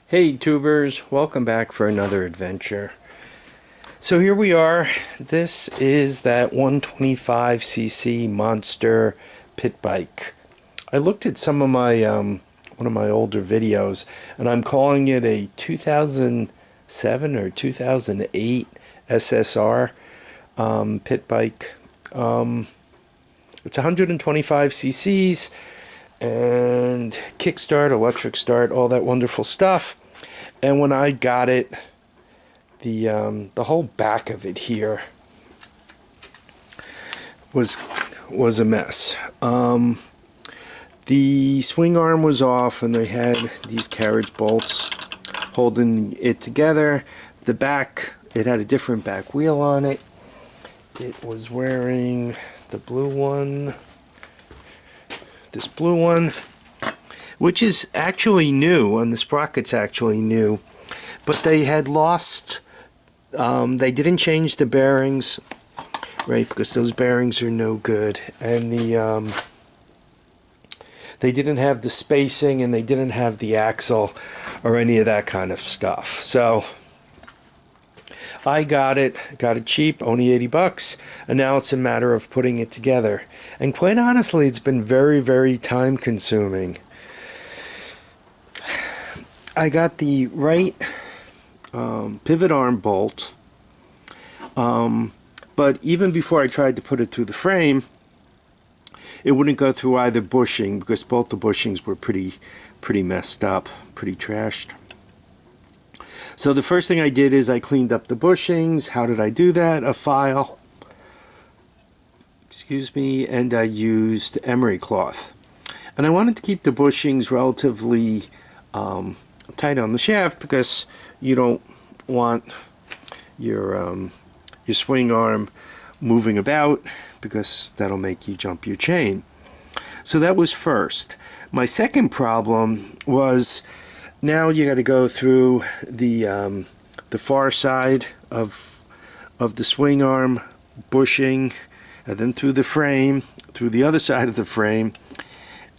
Hey tubers, welcome back for another adventure. So here we are. This is that 125cc monster pit bike. I looked at some of my one of my older videos, and I'm calling it a 2007 or 2008 SSR pit bike. It's 125 cc's and kickstart, electric start, all that wonderful stuff. And when I got it, the whole back of it here was a mess. The swing arm was off, and they had these carriage bolts holding it together. The back, it had a different back wheel on it. It was wearing the blue one. This blue one, which is actually new, and the sprocket's actually new, but they had lost, they didn't change the bearings, right, because those bearings are no good, and they didn't have the spacing, and they didn't have the axle or any of that kind of stuff. So I got it cheap, only 80 bucks, and now it's a matter of putting it together. And quite honestly, it's been very, very time consuming. I got the right pivot arm bolt, but even before I tried to put it through the frame, it wouldn't go through either bushing, because both the bushings were pretty messed up, pretty trashed. So the first thing I did is I cleaned up the bushings. How did I do that? A file, excuse me, and I used emery cloth. And I wanted to keep the bushings relatively tight on the shaft, because you don't want your swing arm moving about, because that'll make you jump your chain. So that was first. My second problem was, now you got to go through the far side of the swing arm bushing, and then through the frame, through the other side of the frame,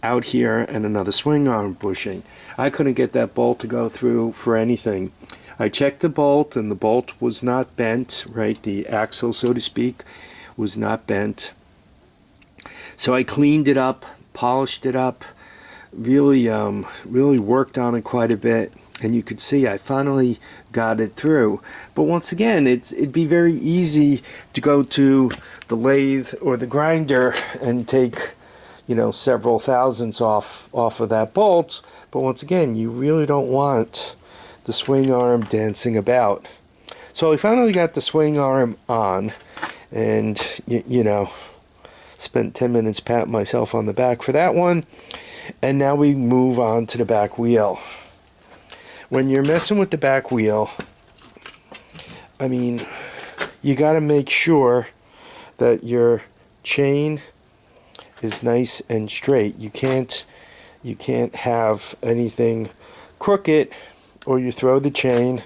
out here, and another swing arm bushing. I couldn't get that bolt to go through for anything. I checked the bolt, and the bolt was not bent, right? The axle, so to speak, was not bent. So I cleaned it up, polished it up, really worked on it quite a bit, and you could see I finally got it through. But once again, it'd be very easy to go to the lathe or the grinder and take, you know, several thousandths off of that bolt. But once again, you really don't want the swing arm dancing about. So I finally got the swing arm on, and you know, spent 10 minutes patting myself on the back for that one. And now we move on to the back wheel. When you're messing with the back wheel, I mean, you got to make sure that your chain is nice and straight. You can't have anything crooked, or you throw the chain.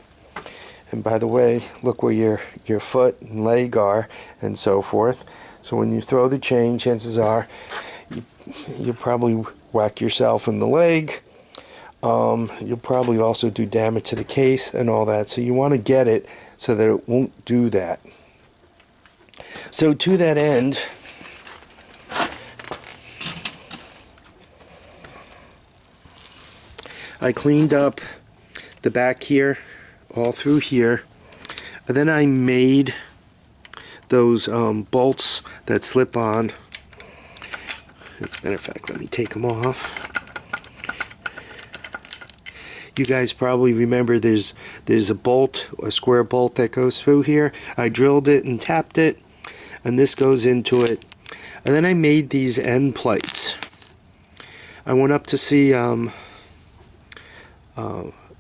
And by the way, look where your foot and leg are, and so forth. So when you throw the chain, chances are you probably whack yourself in the leg. You'll probably also do damage to the case and all that. So you want to get it so that it won't do that. So to that end, I cleaned up the back here, all through here, and then I made those bolts that slip on. As a matter of fact, let me take them off. You guys probably remember there's a bolt, a square bolt that goes through here. I drilled it and tapped it, and this goes into it. And then I made these end plates. I went up to see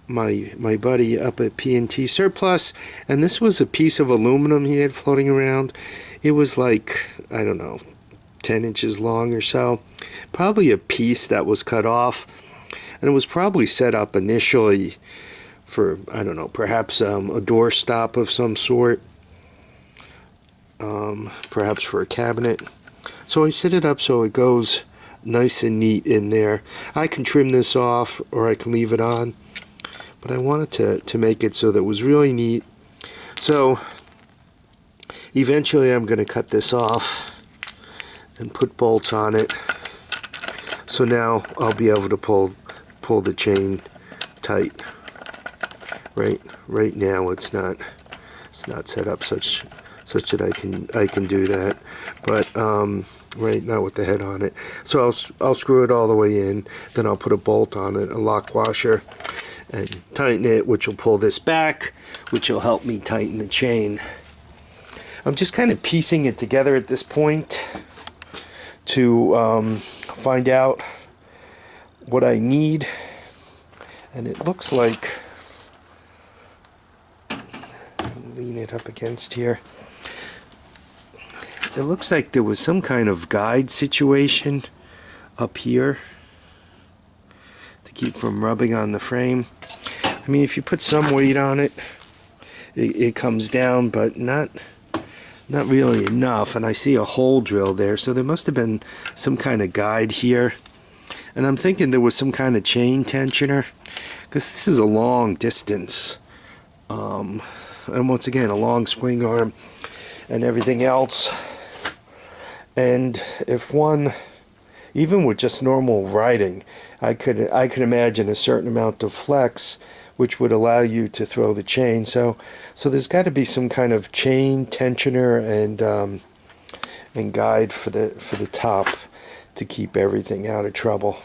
my buddy up at P&T Surplus, and this was a piece of aluminum he had floating around. It was like, I don't know, 10 inches long or so. Probably a piece that was cut off, and it was probably set up initially for, I don't know, perhaps a door stop of some sort, perhaps for a cabinet. So I set it up so it goes nice and neat in there. I can trim this off, or I can leave it on, but I wanted to make it so that it was really neat. So eventually I'm going to cut this off and put bolts on it. So now I'll be able to pull the chain tight. Right now it's not set up such that I can do that. But right now with the head on it. So I'll screw it all the way in, then I'll put a bolt on it, a lock washer, and tighten it, which will pull this back, which will help me tighten the chain. I'm just kind of piecing it together at this point to find out what I need, and it looks like, lean it up against here, it looks like there was some kind of guide situation up here to keep from rubbing on the frame. I mean, if you put some weight on it, it comes down, but not really enough. And I see a hole drill there, so there must have been some kind of guide here. And I'm thinking there was some kind of chain tensioner, because this is a long distance, and once again a long swing arm and everything else. And if one, even with just normal riding, I could imagine a certain amount of flex which would allow you to throw the chain. So there's got to be some kind of chain tensioner and guide for the top to keep everything out of trouble.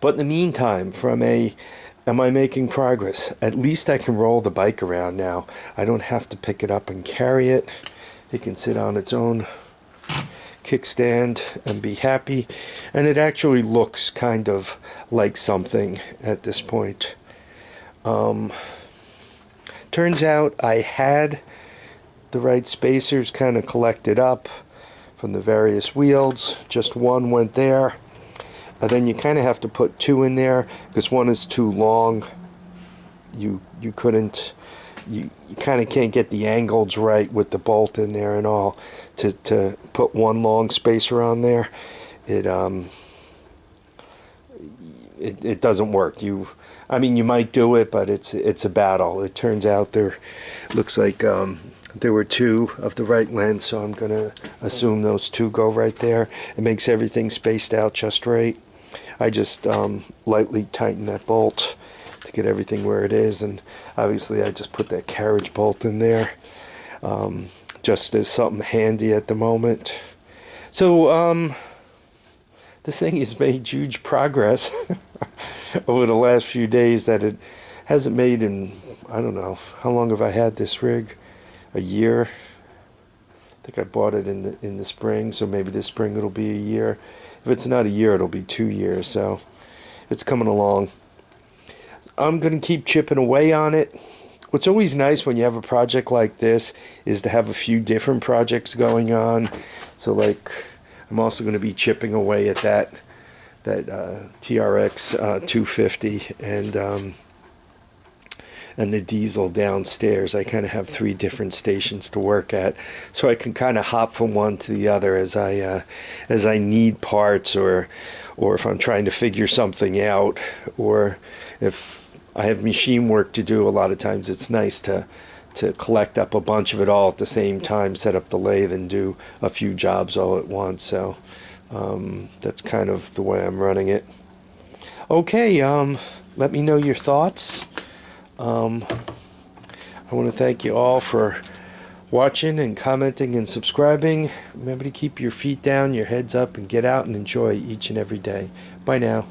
But in the meantime, am I making progress? At least I can roll the bike around now. I don't have to pick it up and carry it. It can sit on its own kickstand and be happy. And it actually looks kind of like something at this point. Turns out I had the right spacers kind of collected up from the various wheels. Just one went there, and then you kind of have to put two in there because one is too long. You kind of can't get the angles right with the bolt in there and all to put one long spacer on there. It doesn't work. I mean, you might do it, but it's a battle. It turns out looks like there were two of the right length, so I'm gonna assume those two go right there. It makes everything spaced out just right. I just lightly tighten that bolt to get everything where it is, and obviously I just put that carriage bolt in there just as something handy at the moment. So this thing has made huge progress over the last few days that it hasn't made in, I don't know, how long have I had this rig? A year? I think I bought it in the spring, so maybe this spring it'll be a year. If it's not a year, it'll be 2 years, so it's coming along. I'm going to keep chipping away on it. What's always nice when you have a project like this is to have a few different projects going on. So like, I'm also going to be chipping away at that TRX 250 and the diesel downstairs. I kind of have 3 different stations to work at, so I can kind of hop from one to the other as I need parts, or if I'm trying to figure something out, or if I have machine work to do. A lot of times it's nice to collect up a bunch of it all at the same time, set up the lathe and do a few jobs all at once. So that's kind of the way I'm running it. Okay, let me know your thoughts. I want to thank you all for watching and commenting and subscribing. Remember to keep your feet down, your heads up, and get out and enjoy each and every day. Bye now.